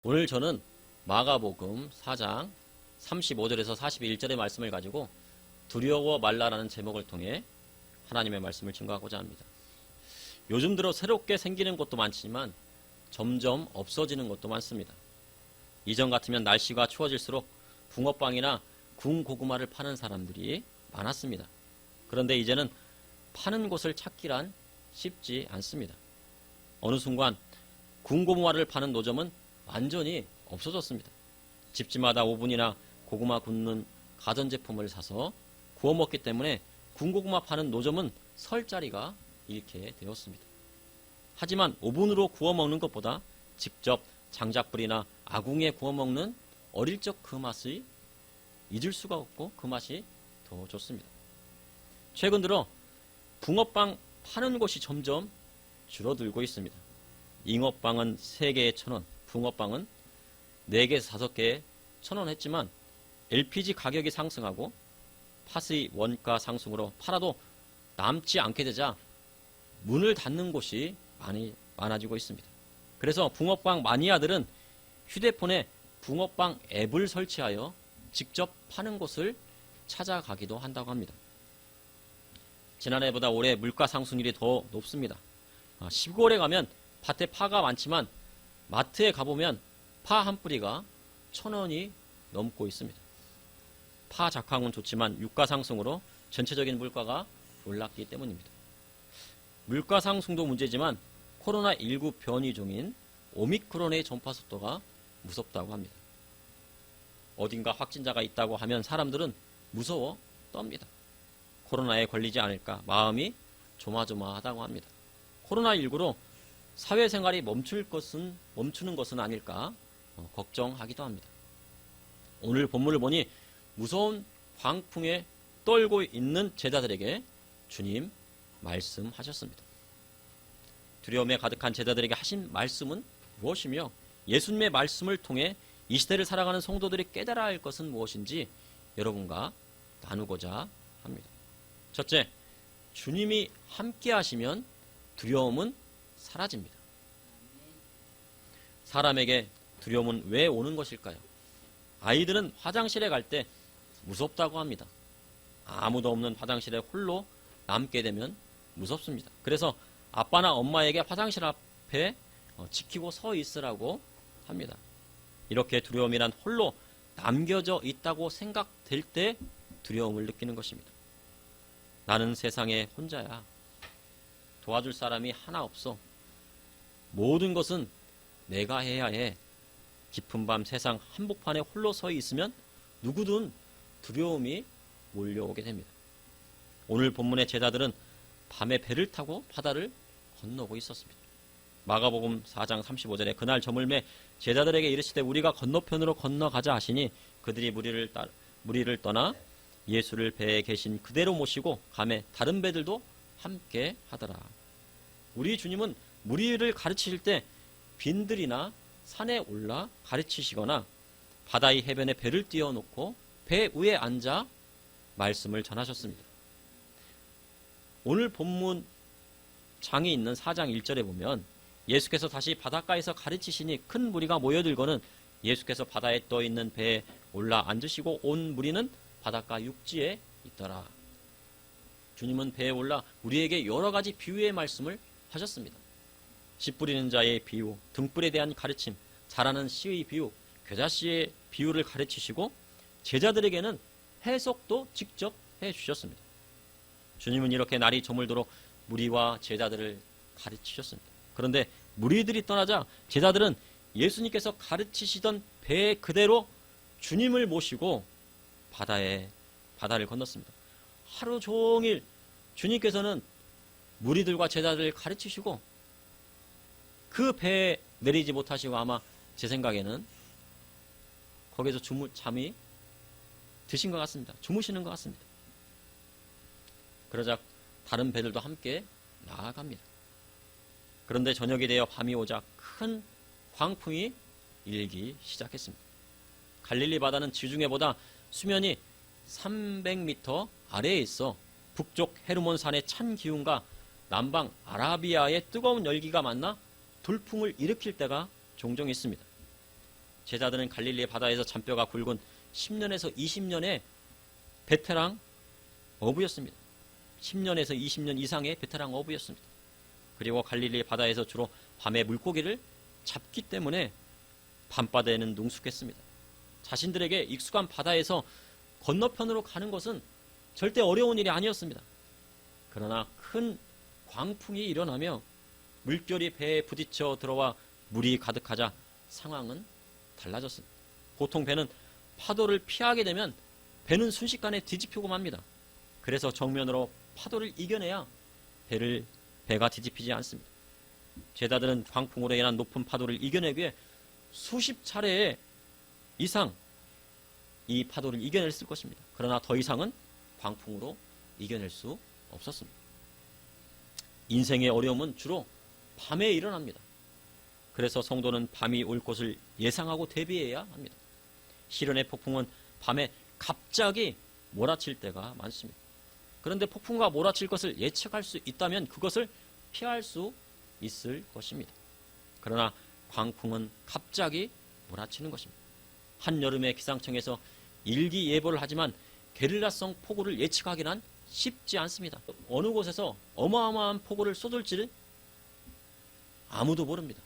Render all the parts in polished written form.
오늘 저는 마가복음 4장 35절에서 41절의 말씀을 가지고 두려워 말라라는 제목을 통해 하나님의 말씀을 증거하고자 합니다. 요즘 들어 새롭게 생기는 곳도 많지만 점점 없어지는 곳도 많습니다. 이전 같으면 날씨가 추워질수록 붕어빵이나 군고구마를 파는 사람들이 많았습니다. 그런데 이제는 파는 곳을 찾기란 쉽지 않습니다. 어느 순간 군고구마를 파는 노점은 완전히 없어졌습니다. 집집마다 오븐이나 고구마 굽는 가전제품을 사서 구워 먹기 때문에 군고구마 파는 노점은 설 자리가 잃게 되었습니다. 하지만 오븐으로 구워 먹는 것보다 직접 장작불이나 아궁이에 구워 먹는 어릴 적 그 맛이 잊을 수가 없고 그 맛이 더 좋습니다. 최근 들어 붕어빵 파는 곳이 점점 줄어들고 있습니다. 잉어빵은 3개에 1,000원, 붕어빵은 4개에서 5개에 1,000원 했지만 LPG 가격이 상승하고 팥의 원가 상승으로 팔아도 남지 않게 되자 문을 닫는 곳이 많아지고 있습니다. 그래서 붕어빵 마니아들은 휴대폰에 붕어빵 앱을 설치하여 직접 파는 곳을 찾아가기도 한다고 합니다. 지난해보다 올해 물가 상승률이 더 높습니다. 시골에 가면 밭에 파가 많지만 마트에 가보면 파 한 뿌리가 1,000원이 넘고 있습니다. 파 작황은 좋지만 유가 상승으로 전체적인 물가가 올랐기 때문입니다. 물가 상승도 문제지만 코로나19 변이 종인 오미크론의 전파 속도가 무섭다고 합니다. 어딘가 확진자가 있다고 하면 사람들은 무서워 떱니다. 코로나에 걸리지 않을까 마음이 조마조마하다고 합니다. 코로나19로 사회생활이 멈추는 것은 아닐까 걱정하기도 합니다. 오늘 본문을 보니 무서운 광풍에 떨고 있는 제자들에게 주님 말씀하셨습니다. 두려움에 가득한 제자들에게 하신 말씀은 무엇이며 예수님의 말씀을 통해 이 시대를 살아가는 성도들이 깨달아야 할 것은 무엇인지 여러분과 나누고자 합니다. 첫째, 주님이 함께 하시면 두려움은 사라집니다. 사람에게 두려움은 왜 오는 것일까요? 아이들은 화장실에 갈 때 무섭다고 합니다. 아무도 없는 화장실에 홀로 남게 되면 무섭습니다. 그래서 아빠나 엄마에게 화장실 앞에 지키고 서 있으라고 합니다. 이렇게 두려움이란 홀로 남겨져 있다고 생각될 때 두려움을 느끼는 것입니다. 나는 세상에 혼자야. 도와줄 사람이 하나 없어. 모든 것은 내가 해야 해. 깊은 밤 세상 한복판에 홀로 서 있으면 누구든 두려움이 몰려오게 됩니다. 오늘 본문의 제자들은 밤에 배를 타고 바다를 건너고 있었습니다. 마가복음 4장 35절에 그날 저물매 제자들에게 이르시되 우리가 건너편으로 건너가자 하시니 그들이 무리를 떠나 예수를 배에 계신 그대로 모시고 가매 다른 배들도 함께 하더라. 우리 주님은 무리를 가르치실 때 빈들이나 산에 올라 가르치시거나 바다의 해변에 배를 띄워놓고 배 위에 앉아 말씀을 전하셨습니다. 오늘 본문 장에 있는 4장 1절에 보면 예수께서 다시 바닷가에서 가르치시니 큰 무리가 모여들고는 예수께서 바다에 떠있는 배에 올라 앉으시고 온 무리는 바닷가 육지에 있더라. 주님은 배에 올라 우리에게 여러 가지 비유의 말씀을 하셨습니다. 씨 뿌리는 자의 비유, 등불에 대한 가르침, 자라는 씨의 비유, 겨자씨의 비유를 가르치시고 제자들에게는 해석도 직접 해주셨습니다. 주님은 이렇게 날이 저물도록 무리와 제자들을 가르치셨습니다. 그런데 무리들이 떠나자 제자들은 예수님께서 가르치시던 배 그대로 주님을 모시고 바다를 건넜습니다. 하루 종일 주님께서는 무리들과 제자들을 가르치시고 그 배에 내리지 못하시고 아마 제 생각에는 거기서 잠이 드신 것 같습니다. 주무시는 것 같습니다. 그러자 다른 배들도 함께 나아갑니다. 그런데 저녁이 되어 밤이 오자 큰 광풍이 일기 시작했습니다. 갈릴리 바다는 지중해보다 수면이 300m 아래에 있어 북쪽 헤르몬 산의 찬 기운과 남방 아라비아의 뜨거운 열기가 만나 돌풍을 일으킬 때가 종종 있습니다. 제자들은 갈릴리 바다에서 잔뼈가 굵은 10년에서 20년의 베테랑 어부였습니다. 10년에서 20년 이상의 베테랑 어부였습니다. 그리고 갈릴리 바다에서 주로 밤에 물고기를 잡기 때문에 밤바다에는 능숙했습니다. 자신들에게 익숙한 바다에서 건너편으로 가는 것은 절대 어려운 일이 아니었습니다. 그러나 큰 광풍이 일어나며 물결이 배에 부딪혀 들어와 물이 가득하자 상황은 달라졌습니다. 보통 배는 파도를 피하게 되면 배는 순식간에 뒤집히고 맙니다. 그래서 정면으로 파도를 이겨내야 배가 뒤집히지 않습니다. 제자들은 광풍으로 인한 높은 파도를 이겨내기 위해 수십 차례 이상 이 파도를 이겨냈을 것입니다. 그러나 더 이상은 광풍으로 이겨낼 수 없었습니다. 인생의 어려움은 주로 밤에 일어납니다. 그래서 성도는 밤이 올 것을 예상하고 대비해야 합니다. 시련의 폭풍은 밤에 갑자기 몰아칠 때가 많습니다. 그런데 폭풍과 몰아칠 것을 예측할 수 있다면 그것을 피할 수 있을 것입니다. 그러나 광풍은 갑자기 몰아치는 것입니다. 한여름에 기상청에서 일기예보를 하지만 게릴라성 폭우를 예측하기는 쉽지 않습니다. 어느 곳에서 어마어마한 폭우를 쏟을지를 아무도 모릅니다.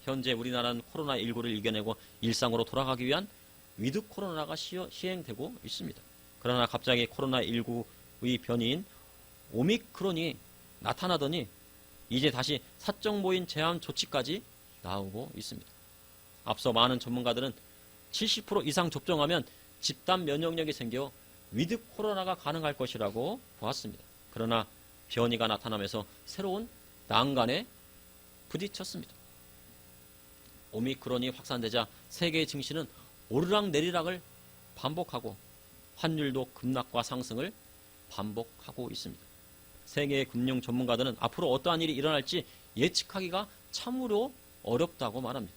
현재 우리나라는 코로나19를 이겨내고 일상으로 돌아가기 위한 위드 코로나가 시행되고 있습니다. 그러나 갑자기 코로나19의 변이인 오미크론이 나타나더니 이제 다시 사적 모임 제한 조치까지 나오고 있습니다. 앞서 많은 전문가들은 70% 이상 접종하면 집단 면역력이 생겨 위드 코로나가 가능할 것이라고 보았습니다. 그러나 변이가 나타나면서 새로운 난간에 부딪혔습니다. 오미크론이 확산되자 세계의 증시는 오르락내리락을 반복하고 환율도 급락과 상승을 반복하고 있습니다. 세계의 금융 전문가들은 앞으로 어떠한 일이 일어날지 예측하기가 참으로 어렵다고 말합니다.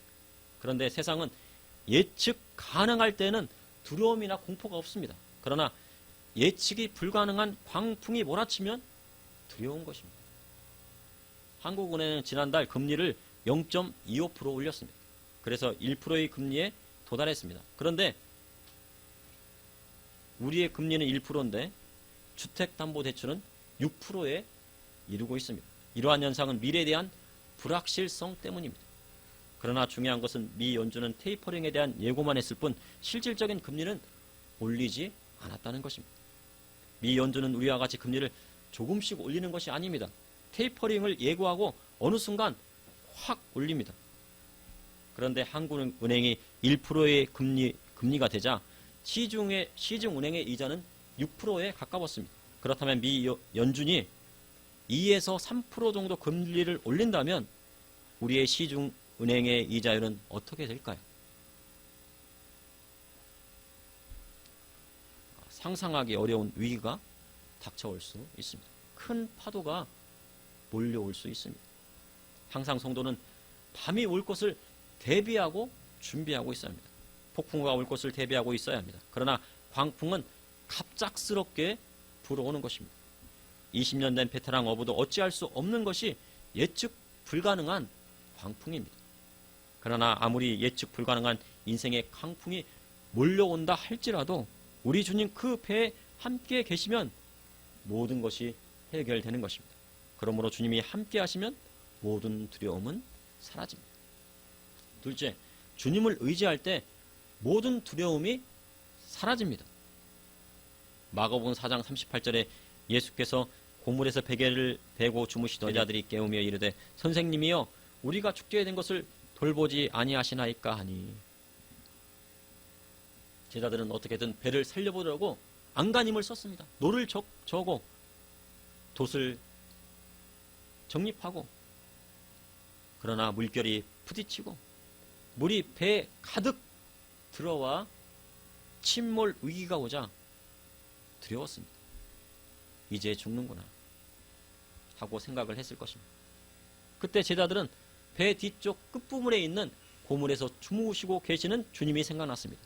그런데 세상은 예측 가능할 때는 두려움이나 공포가 없습니다. 그러나 예측이 불가능한 광풍이 몰아치면 두려운 것입니다. 한국은행은 지난달 금리를 0.25% 올렸습니다. 그래서 1%의 금리에 도달했습니다. 그런데 우리의 금리는 1%인데 주택담보대출은 6%에 이르고 있습니다. 이러한 현상은 미래에 대한 불확실성 때문입니다. 그러나 중요한 것은 미 연준은 테이퍼링에 대한 예고만 했을 뿐 실질적인 금리는 올리지 않았다는 것입니다. 미 연준은 우리와 같이 금리를 조금씩 올리는 것이 아닙니다. 테이퍼링을 예고하고 어느 순간 확 올립니다. 그런데 한국은행이 1%의 금리가 되자 시중은행의 이자는 6%에 가까웠습니다. 그렇다면 미 연준이 2에서 3% 정도 금리를 올린다면 우리의 시중은행의 이자율은 어떻게 될까요? 상상하기 어려운 위기가 닥쳐올 수 있습니다. 큰 파도가 몰려올 수 있습니다. 항상 성도는 밤이 올 것을 대비하고 준비하고 있어야 합니다. 폭풍우가 올 것을 대비하고 있어야 합니다. 그러나 광풍은 갑작스럽게 불어오는 것입니다. 20년 된 베테랑 어부도 어찌할 수 없는 것이 예측 불가능한 광풍입니다. 그러나 아무리 예측 불가능한 인생의 광풍이 몰려온다 할지라도 우리 주님 그 배에 함께 계시면 모든 것이 해결되는 것입니다. 그러므로 주님이 함께 하시면 모든 두려움은 사라집니다. 둘째, 주님을 의지할 때 모든 두려움이 사라집니다. 마가복음 4장 38절에 예수께서 고물에서 베개를 베고 주무시던 제자들이 깨우며 이르되 선생님이여 우리가 죽게 된 것을 돌보지 아니하시나이까 하니 제자들은 어떻게든 배를 살려보려고 안간힘을 썼습니다. 노를 저고 돛을 정립하고 그러나 물결이 부딪히고 물이 배에 가득 들어와 침몰 위기가 오자 두려웠습니다. 이제 죽는구나 하고 생각을 했을 것입니다. 그때 제자들은 배 뒤쪽 끝부분에 있는 고물에서 주무시고 계시는 주님이 생각났습니다.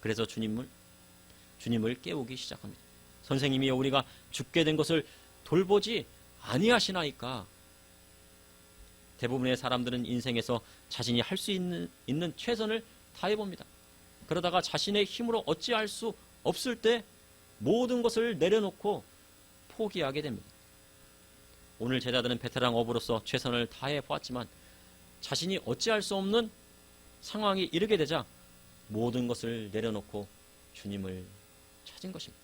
그래서 주님을 깨우기 시작합니다. 선생님이여 우리가 죽게 된 것을 돌보지 아니하시나이까. 대부분의 사람들은 인생에서 자신이 할 수 있는 최선을 다해봅니다. 그러다가 자신의 힘으로 어찌할 수 없을 때 모든 것을 내려놓고 포기하게 됩니다. 오늘 제자들은 베테랑 어부로서 최선을 다해 보았지만 자신이 어찌할 수 없는 상황이 이르게 되자 모든 것을 내려놓고 주님을 찾은 것입니다.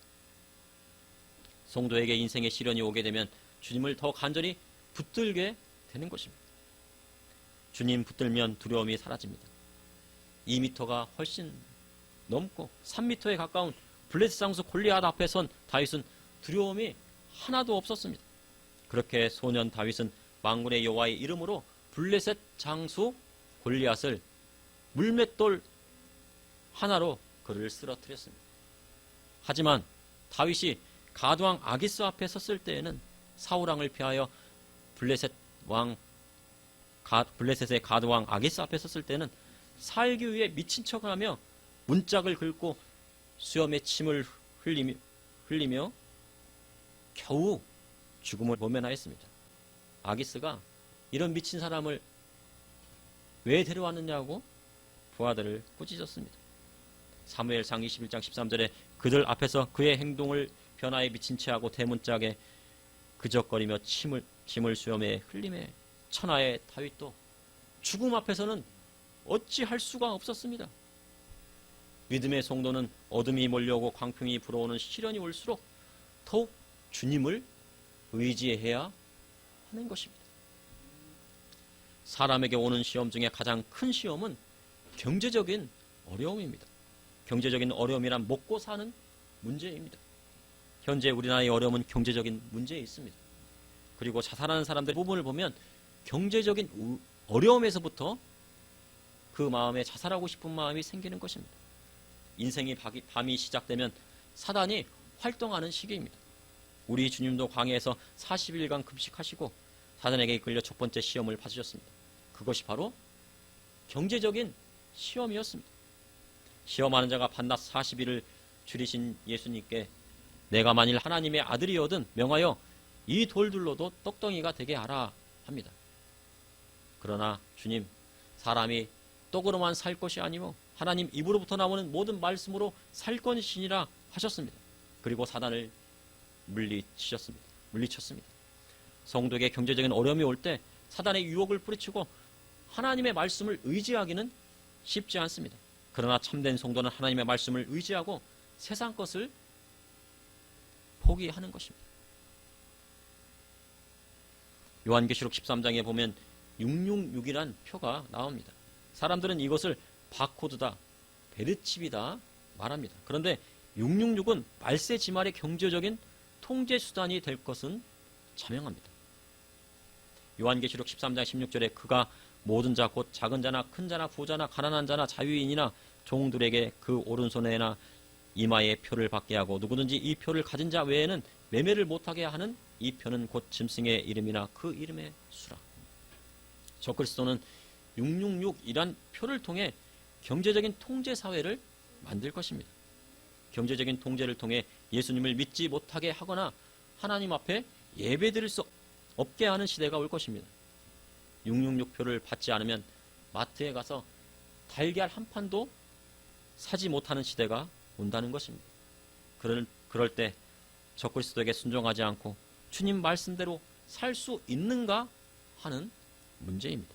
성도에게 인생의 시련이 오게 되면 주님을 더 간절히 붙들게 되는 것입니다. 주님 붙들면 두려움이 사라집니다. 2m가 훨씬 넘고 3m에 가까운 블레셋 장수 골리앗 앞에 선 다윗은 두려움이 하나도 없었습니다. 그렇게 소년 다윗은 만군의 여호와의 이름으로 블레셋 장수 골리앗을 물맷돌 하나로 그를 쓰러뜨렸습니다. 하지만 다윗이 가드왕 아기스 앞에 섰을 때에는 사울왕을 피하여 블레셋의 가드왕 아기스 앞에 섰을 때는 살기 위해 미친 척을 하며 문짝을 긁고 수염에 침을 흘리며 겨우 죽음을 모면하였습니다. 아기스가 이런 미친 사람을 왜 데려왔느냐고 부하들을 꾸짖었습니다. 사무엘상 21장 13절에 그들 앞에서 그의 행동을 변화에 미친 채하고 대문짝에 그적거리며 침을 수염에 흘림에 천하의 다윗도 죽음 앞에서는 어찌할 수가 없었습니다. 믿음의 성도는 어둠이 몰려오고 광풍이 불어오는 시련이 올수록 더욱 주님을 의지해야 하는 것입니다. 사람에게 오는 시험 중에 가장 큰 시험은 경제적인 어려움입니다. 경제적인 어려움이란 먹고 사는 문제입니다. 현재 우리나라의 어려움은 경제적인 문제에 있습니다. 그리고 자살하는 사람들의 부분을 보면 경제적인 어려움에서부터 그 마음에 자살하고 싶은 마음이 생기는 것입니다. 인생의 밤이 시작되면 사단이 활동하는 시기입니다. 우리 주님도 광야에서 40일간 금식하시고 사단에게 이끌려 첫 번째 시험을 받으셨습니다. 그것이 바로 경제적인 시험이었습니다. 시험하는 자가 반낮 40일을 줄이신 예수님께 내가 만일 하나님의 아들이거든 명하여 이 돌들로도 떡덩이가 되게 하라 합니다. 그러나 주님, 사람이 떡으로만 살 것이 아니고 하나님 입으로부터 나오는 모든 말씀으로 살 것이니라 하셨습니다. 그리고 사단을 물리쳤습니다. 성도에게 경제적인 어려움이 올 때 사단의 유혹을 뿌리치고 하나님의 말씀을 의지하기는 쉽지 않습니다. 그러나 참된 성도는 하나님의 말씀을 의지하고 세상 것을 포기하는 것입니다. 요한계시록 13장에 보면 666이란 표가 나옵니다. 사람들은 이것을 바코드다, 베르칩이다 말합니다. 그런데 666은 말세 지말의 경제적인 통제 수단이 될 것은 자명합니다. 요한계시록 13장 16절에 그가 모든 자 곧 작은 자나 큰 자나 부자나 가난한 자나 자유인이나 종들에게 그 오른손에나 이마에 표를 받게 하고 누구든지 이 표를 가진 자 외에는 매매를 못하게 하는 이 표는 곧 짐승의 이름이나 그 이름의 수라. 적그리스도는 666이란 표를 통해 경제적인 통제 사회를 만들 것입니다. 경제적인 통제를 통해 예수님을 믿지 못하게 하거나 하나님 앞에 예배드릴 수 없게 하는 시대가 올 것입니다. 666표를 받지 않으면 마트에 가서 달걀 한 판도 사지 못하는 시대가 온다는 것입니다. 그럴 때 적그리스도에게 순종하지 않고 주님 말씀대로 살 수 있는가 하는 문제입니다.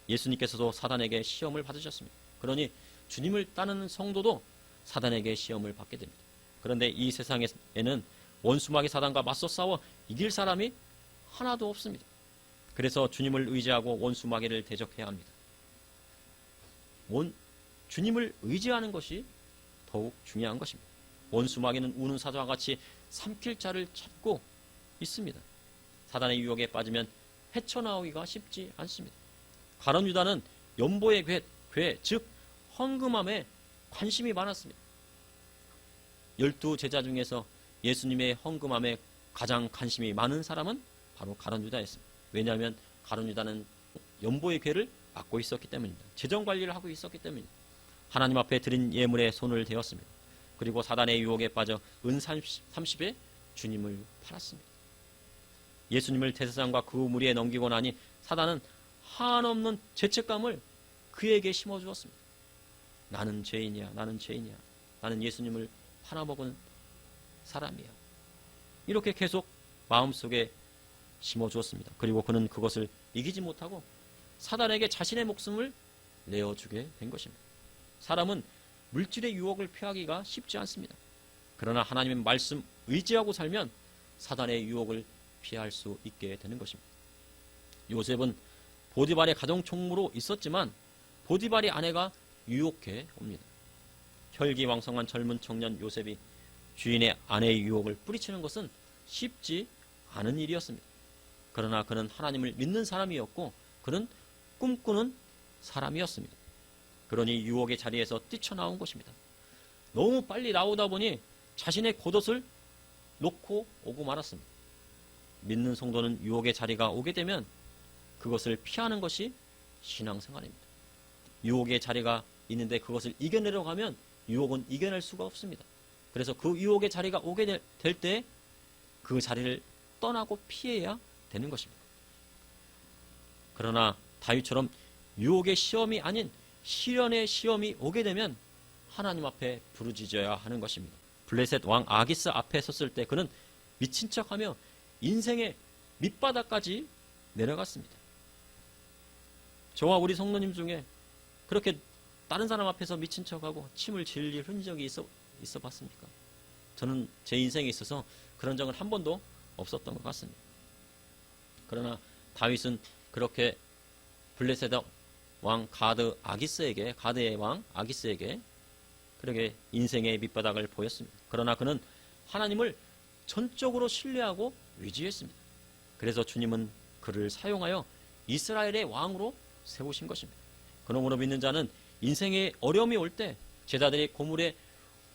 예수님께서도 사단에게 시험을 받으셨습니다. 그러니 주님을 따르는 성도도 사단에게 시험을 받게 됩니다. 그런데 이 세상에는 원수마귀 사단과 맞서 싸워 이길 사람이 하나도 없습니다. 그래서 주님을 의지하고 원수마귀를 대적해야 합니다. 주님을 의지하는 것이 더욱 중요한 것입니다. 원수마귀는 우는 사자와 같이 삼킬 자를 찾고 있습니다. 사단의 유혹에 빠지면 헤쳐나오기가 쉽지 않습니다. 가룟 유다는 연보의 궤, 즉 헌금함에 관심이 많았습니다. 12제자 중에서 예수님의 헌금함에 가장 관심이 많은 사람은 바로 가룟 유다였습니다. 왜냐하면 가룟 유다는 연보의 궤를 맡고 있었기 때문입니다. 재정 관리를 하고 있었기 때문입니다. 하나님 앞에 드린 예물에 손을 대었습니다. 그리고 사단의 유혹에 빠져 은 30에 주님을 팔았습니다. 예수님을 대제사장과 그 무리에 넘기고 나니 사단은 한없는 죄책감을 그에게 심어주었습니다. 나는 죄인이야, 나는 죄인이야, 나는 예수님을 팔아먹은 사람이야. 이렇게 계속 마음속에 심어주었습니다. 그리고 그는 그것을 이기지 못하고 사단에게 자신의 목숨을 내어주게 된 것입니다. 사람은 물질의 유혹을 피하기가 쉽지 않습니다. 그러나 하나님의 말씀 의지하고 살면 사단의 유혹을 피할 수 있게 되는 것입니다. 요셉은 보디발의 가정 총무로 있었지만 보디발의 아내가 유혹해 옵니다. 혈기왕성한 젊은 청년 요셉이 주인의 아내의 유혹을 뿌리치는 것은 쉽지 않은 일이었습니다. 그러나 그는 하나님을 믿는 사람이었고 그는 꿈꾸는 사람이었습니다. 그러니 유혹의 자리에서 뛰쳐나온 것입니다. 너무 빨리 나오다 보니 자신의 겉옷을 놓고 오고 말았습니다. 믿는 성도는 유혹의 자리가 오게 되면 그것을 피하는 것이 신앙생활입니다. 유혹의 자리가 있는데 그것을 이겨내려고 하면 유혹은 이겨낼 수가 없습니다. 그래서 그 유혹의 자리가 오게 될 때 그 자리를 떠나고 피해야 되는 것입니다. 그러나 다윗처럼 유혹의 시험이 아닌 시련의 시험이 오게 되면 하나님 앞에 부르짖어야 하는 것입니다. 블레셋 왕 아기스 앞에 섰을 때 그는 미친 척하며 인생의 밑바닥까지 내려갔습니다. 저와 우리 성도님 중에 그렇게 다른 사람 앞에서 미친 척하고 침을 질질 흘린 적이 있어 봤습니까? 저는 제 인생에 있어서 그런 적은 한 번도 없었던 것 같습니다. 그러나 다윗은 그렇게 블레셋 왕 가드의 왕 아기스에게 그렇게 인생의 밑바닥을 보였습니다. 그러나 그는 하나님을 전적으로 신뢰하고 의지했습니다. 그래서 주님은 그를 사용하여 이스라엘의 왕으로 세우신 것입니다. 그러므로 믿는 자는 인생의 어려움이 올 때 제자들이 고물에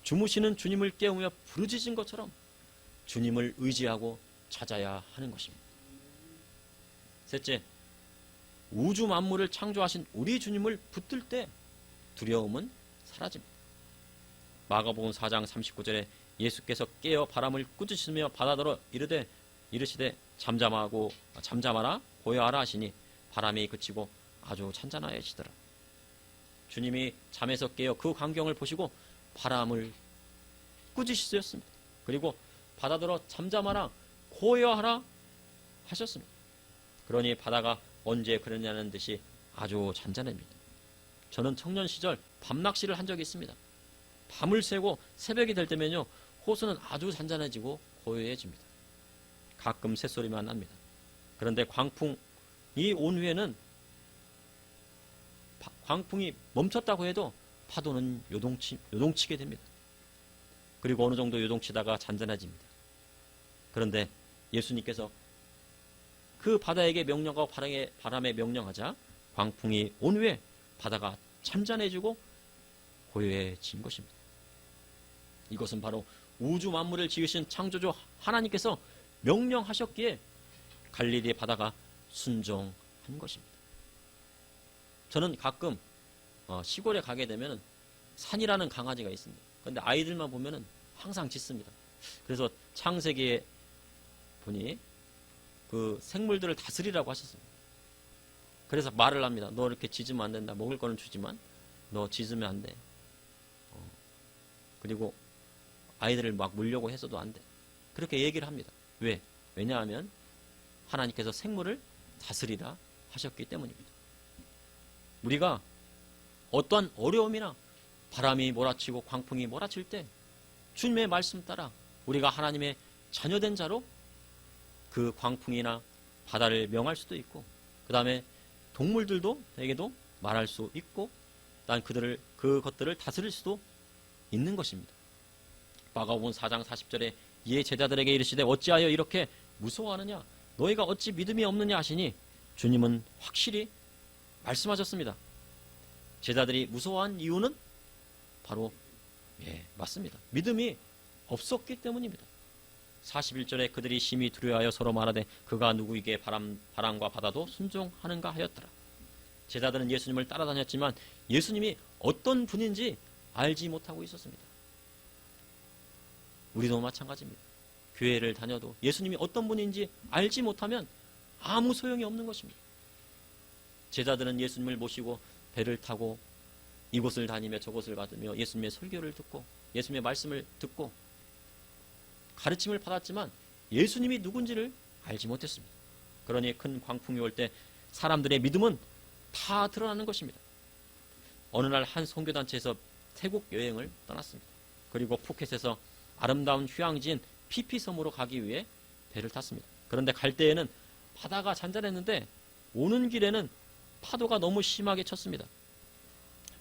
주무시는 주님을 깨우며 부르짖은 것처럼 주님을 의지하고 찾아야 하는 것입니다. 셋째, 우주 만물을 창조하신 우리 주님을 붙들 때 두려움은 사라집니다. 마가복음 4장 39절에 예수께서 깨어 바람을 꾸짖으며 바다더러 이르시되 잠잠하라 고요하라 하시니 바람이 그치고 아주 잔잔하여지더라. 주님이 잠에서 깨어 그 광경을 보시고 바람을 꾸짖으셨습니다. 그리고 바다더러 잠잠하라 고요하라 하셨습니다. 그러니 바다가 언제 그러냐는 듯이 아주 잔잔합니다. 저는 청년 시절 밤낚시를 한 적이 있습니다. 밤을 새고 새벽이 될 때면요 호수는 아주 잔잔해지고 고요해집니다. 가끔 새소리만 납니다. 그런데 광풍이 온 후에는 광풍이 멈췄다고 해도 파도는 요동치게 됩니다. 그리고 어느 정도 요동치다가 잔잔해집니다. 그런데 예수님께서 그 바다에게 명령하고 바람에 명령하자 광풍이 온 후에 바다가 잔잔해지고 고요해진 것입니다. 이것은 바로 우주 만물을 지으신 창조주 하나님께서 명령하셨기에 갈릴리 바다가 순종한 것입니다. 저는 가끔 시골에 가게 되면 산이라는 강아지가 있습니다. 그런데 아이들만 보면 항상 짖습니다. 그래서 창세기에 보니 그 생물들을 다스리라고 하셨습니다. 그래서 말을 합니다. 너 이렇게 짖으면 안 된다. 먹을 거는 주지만 너 짖으면 안 돼. 그리고 아이들을 막 물려고 해서도 안 돼. 그렇게 얘기를 합니다. 왜? 왜냐하면 하나님께서 생물을 다스리라 하셨기 때문입니다. 우리가 어떠한 어려움이나 바람이 몰아치고 광풍이 몰아칠 때 주님의 말씀 따라 우리가 하나님의 자녀된 자로 그 광풍이나 바다를 명할 수도 있고 그 다음에 동물들에게도 말할 수 있고 그것들을 다스릴 수도 있는 것입니다. 마가복음 4장 40절에 이에 제자들에게 이르시되 어찌하여 이렇게 무서워하느냐 너희가 어찌 믿음이 없느냐 하시니 주님은 확실히 말씀하셨습니다. 제자들이 무서워한 이유는 바로 맞습니다. 믿음이 없었기 때문입니다. 41절에 그들이 심히 두려워하여 서로 말하되 그가 누구에게 바람과 바다도 순종하는가 하였더라. 제자들은 예수님을 따라다녔지만 예수님이 어떤 분인지 알지 못하고 있었습니다. 우리도 마찬가지입니다. 교회를 다녀도 예수님이 어떤 분인지 알지 못하면 아무 소용이 없는 것입니다. 제자들은 예수님을 모시고 배를 타고 이곳을 다니며 저곳을 가며 예수님의 설교를 듣고 예수님의 말씀을 듣고 가르침을 받았지만 예수님이 누군지를 알지 못했습니다. 그러니 큰 광풍이 올 때 사람들의 믿음은 다 드러나는 것입니다. 어느 날 한 선교단체에서 태국 여행을 떠났습니다. 그리고 푸켓에서 아름다운 휴양지인 피피섬으로 가기 위해 배를 탔습니다. 그런데 갈 때에는 바다가 잔잔했는데 오는 길에는 파도가 너무 심하게 쳤습니다.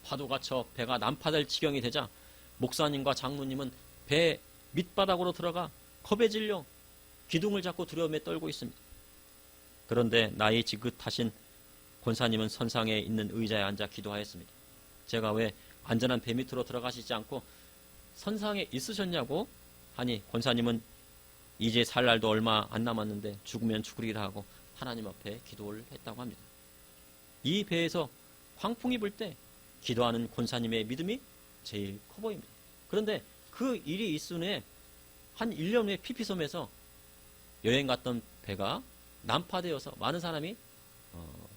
파도가 쳐 배가 난파될 지경이 되자 목사님과 장로님은 배 밑바닥으로 들어가 겁에 질려 기둥을 잡고 두려움에 떨고 있습니다. 그런데 나이 지긋하신 권사님은 선상에 있는 의자에 앉아 기도하였습니다. 제가 왜 안전한 배 밑으로 들어가시지 않고 선상에 있으셨냐고 하니 권사님은 이제 살 날도 얼마 안 남았는데 죽으면 죽으리라 하고 하나님 앞에 기도를 했다고 합니다. 이 배에서 광풍이 불 때 기도하는 권사님의 믿음이 제일 커 보입니다. 그런데 그 일이 있은 후에 한 1년 후에 피피섬에서 여행 갔던 배가 난파되어서 많은 사람이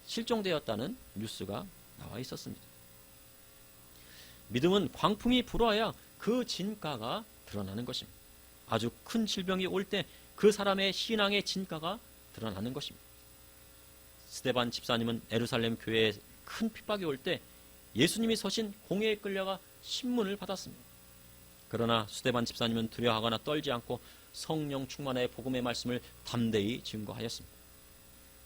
실종되었다는 뉴스가 나와 있었습니다. 믿음은 광풍이 불어야 그 진가가 드러나는 것입니다. 아주 큰 질병이 올 때 그 사람의 신앙의 진가가 드러나는 것입니다. 스데반 집사님은 예루살렘 교회에 큰 핍박이 올 때 예수님이 서신 공회에 끌려가 신문을 받았습니다. 그러나 스데반 집사님은 두려워하거나 떨지 않고 성령 충만의 복음의 말씀을 담대히 증거하였습니다.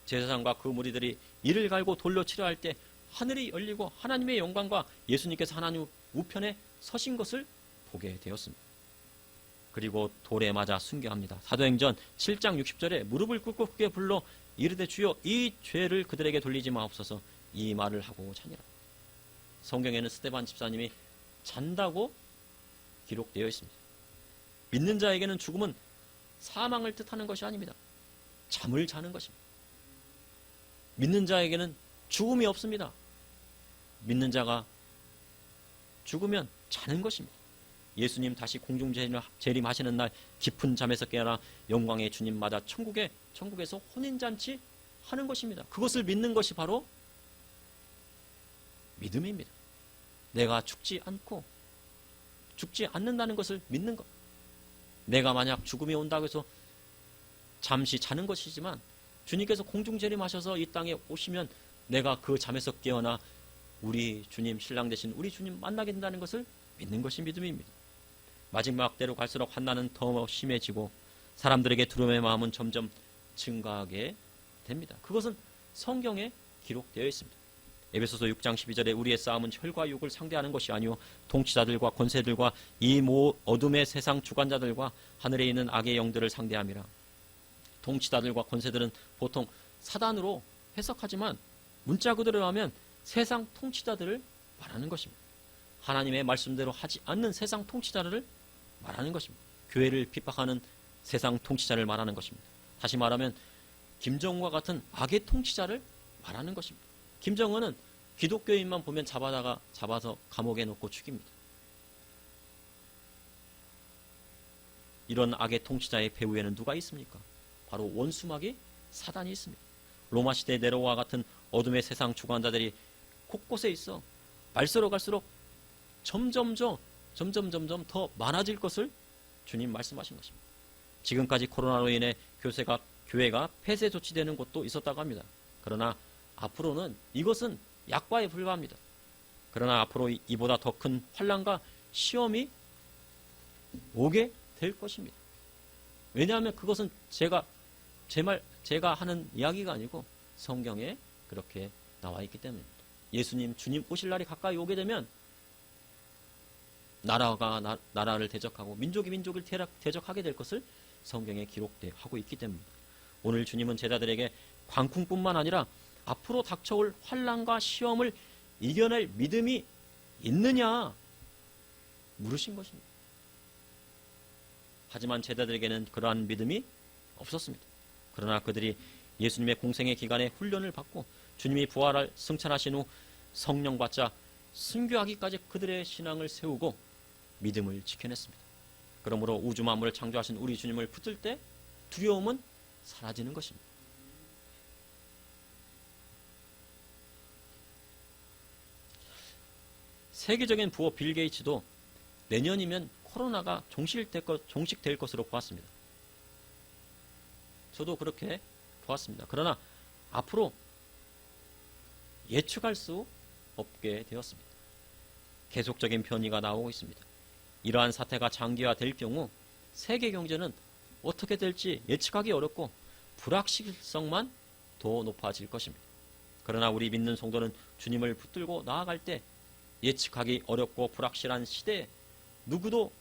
제사장과 그 무리들이 이를 갈고 돌로 치려 할 때 하늘이 열리고 하나님의 영광과 예수님께서 하나님 우편에 서신 것을 보게 되었습니다. 그리고 돌에 맞아 순교합니다. 사도행전 7장 60절에 무릎을 꿇고 크게 불러 이르되 주여 이 죄를 그들에게 돌리지 마옵소서 이 말을 하고 자니라. 성경에는 스데반 집사님이 잔다고 기록되어 있습니다. 믿는 자에게는 죽음은 사망을 뜻하는 것이 아닙니다. 잠을 자는 것입니다. 믿는 자에게는 죽음이 없습니다. 믿는 자가 죽으면 자는 것입니다. 예수님 다시 공중 재림하시는 날 깊은 잠에서 깨어나 영광의 주님마다 천국에서 혼인잔치 하는 것입니다. 그것을 믿는 것이 바로 믿음입니다. 내가 죽지 않는다는 것을 믿는 것. 내가 만약 죽음이 온다고 해서 잠시 자는 것이지만 주님께서 공중 재림하셔서 이 땅에 오시면 내가 그 잠에서 깨어나 우리 주님, 신랑 되신 우리 주님 만나게 된다는 것을 믿는 것이 믿음입니다. 마지막 때로 갈수록 환난은 더 심해지고 사람들에게 두려움의 마음은 점점 증가하게 됩니다. 그것은 성경에 기록되어 있습니다. 에베소서 6장 12절에 우리의 싸움은 혈과 육을 상대하는 것이 아니오 통치자들과 권세들과 이 어둠의 세상 주관자들과 하늘에 있는 악의 영들을 상대함이라. 통치자들과 권세들은 보통 사단으로 해석하지만 문자 그대로 하면 세상 통치자들을 말하는 것입니다. 하나님의 말씀대로 하지 않는 세상 통치자를 말하는 것입니다. 교회를 핍박하는 세상 통치자를 말하는 것입니다. 다시 말하면 김정은과 같은 악의 통치자를 말하는 것입니다. 김정은은 기독교인만 보면 잡아서 감옥에 넣고 죽입니다. 이런 악의 통치자의 배후에는 누가 있습니까? 바로 원수마귀 사단이 있습니다. 로마 시대 네로와 같은 어둠의 세상 주관자들이 곳곳에 있어 말세로 갈수록 점점 더 많아질 것을 주님 말씀하신 것입니다. 지금까지 코로나로 인해 교회가 폐쇄 조치되는 곳도 있었다고 합니다. 그러나 앞으로는 이것은 약과에 불과합니다. 그러나 앞으로 이보다 더 큰 환난과 시험이 오게 될 것입니다. 왜냐하면 그것은 제가 하는 이야기가 아니고 성경에 그렇게 나와 있기 때문입니다. 예수님, 주님 오실 날이 가까이 오게 되면 나라가 나라를 대적하고 민족이 민족을 대적하게 될 것을 성경에 기록하고 있기 때문입니다. 오늘 주님은 제자들에게 광풍뿐만 아니라 앞으로 닥쳐올 환난과 시험을 이겨낼 믿음이 있느냐 물으신 것입니다. 하지만 제자들에게는 그러한 믿음이 없었습니다. 그러나 그들이 예수님의 공생의 기간에 훈련을 받고 주님이 부활을 승천하신 후 성령 받자 순교하기까지 그들의 신앙을 세우고 믿음을 지켜냈습니다. 그러므로 우주 만물을 창조하신 우리 주님을 붙들 때 두려움은 사라지는 것입니다. 세계적인 부호 빌 게이츠도 내년이면 코로나가 종식될 것으로 보았습니다. 저도 그렇게 보았습니다. 그러나 앞으로 예측할 수 없게 되었습니다. 계속적인 변이가 나오고 있습니다. 이러한 사태가 장기화될 경우 세계 경제는 어떻게 될지 예측하기 어렵고 불확실성만 더 높아질 것입니다. 그러나 우리 믿는 성도는 주님을 붙들고 나아갈 때 예측하기 어렵고 불확실한 시대에 누구도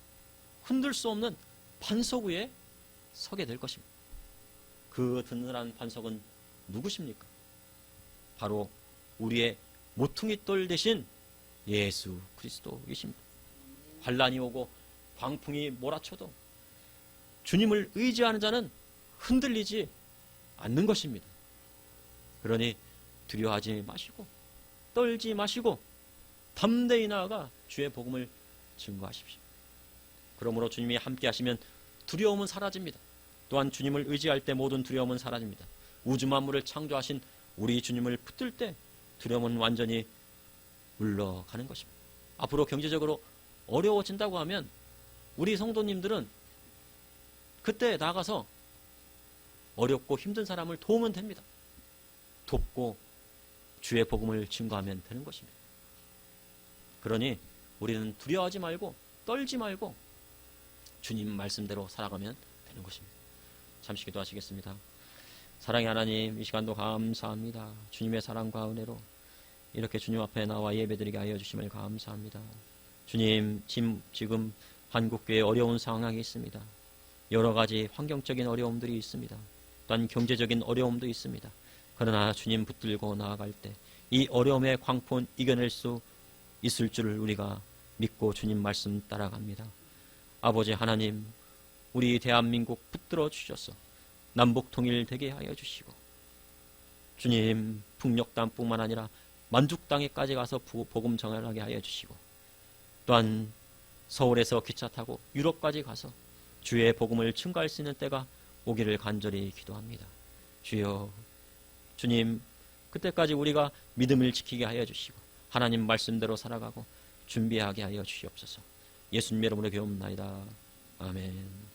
흔들 수 없는 반석 위에 서게 될 것입니다. 그 든든한 반석은 누구십니까? 바로 우리의 모퉁이 돌 대신 예수 그리스도이십니다. 환란이 오고 광풍이 몰아쳐도 주님을 의지하는 자는 흔들리지 않는 것입니다. 그러니 두려워하지 마시고 떨지 마시고 담대히 나아가 주의 복음을 증거하십시오. 그러므로 주님이 함께 하시면 두려움은 사라집니다. 또한 주님을 의지할 때 모든 두려움은 사라집니다. 우주 만물을 창조하신 우리 주님을 붙들 때 두려움은 완전히 물러가는 것입니다. 앞으로 경제적으로 어려워진다고 하면 우리 성도님들은 그때 나가서 어렵고 힘든 사람을 도우면 됩니다. 돕고 주의 복음을 증거하면 되는 것입니다. 그러니 우리는 두려워하지 말고 떨지 말고 주님 말씀대로 살아가면 되는 것입니다. 잠시 기도하시겠습니다. 사랑의 하나님, 이 시간도 감사합니다. 주님의 사랑과 은혜로 이렇게 주님 앞에 나와 예배드리게 하여 주심을 감사합니다. 주님, 지금 한국교회 어려운 상황이 있습니다. 여러 가지 환경적인 어려움들이 있습니다. 또한 경제적인 어려움도 있습니다. 그러나 주님 붙들고 나아갈 때 이 어려움의 광풍은 이겨낼 수 있을 줄을 우리가 믿고 주님 말씀 따라갑니다. 아버지 하나님, 우리 대한민국 붙들어 주셔서 남북 통일되게 하여 주시고 주님, 북녘 땅뿐만 아니라 만죽 땅에까지 가서 복음 전하게 하여 주시고 또한 서울에서 기차 타고 유럽까지 가서 주의 복음을 증거할 수 있는 때가 오기를 간절히 기도합니다. 주여, 주님, 그때까지 우리가 믿음을 지키게 하여 주시고 하나님 말씀대로 살아가고 준비하게 하여 주시옵소서. 예수님 이름으로 기도합나이다. 아멘.